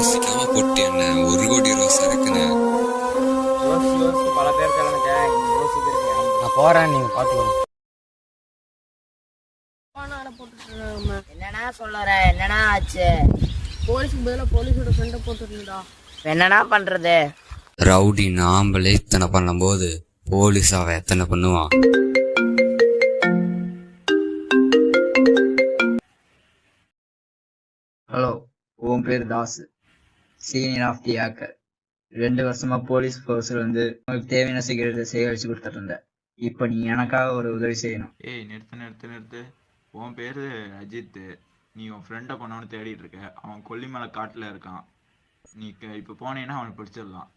யோசிக்காம போட்டு என்ன 1 கோடி ரூபா சரக்குன்னு. யோசிச்சு பல பேர் கிளம்பிட்டேன். யோசிக்கிறது நான் போறேன், நீங்க பாத்துக்கோங்க. என்னடா சொல்லுற? என்னடா ஆச்சு? போலீஸுக்கு பதிலாக போலீஸோட ஃப்ரெண்டை போட்டுருந்தா என்னடா பண்றது? ரவுடி நாம்பளே இத்தனை பண்ணும்போது போலீஸ் அவன் எத்தனை பண்ணுவான்? ஹலோ, உன் பேர் Das, senior of the hacker. 2 வருஷமா போலீஸ் ஃபோர்ஸில் வந்து உங்களுக்கு தேவையான சிகரெட்டை சேகரித்து கொடுத்துட்டு இருந்தேன். இப்போ நீ எனக்காக ஒரு உதவி செய்யணும். ஏய், நிறுத்து. உன் பேரு அஜித். நீ உன் ஃப்ரெண்டை பண்ணவனு தேடிட்டு இருக்க. அவன் கொல்லிமலை காட்டில் இருக்கான். நீ இப்போ போனீங்கன்னா அவனை பிடிச்சிடலாம்.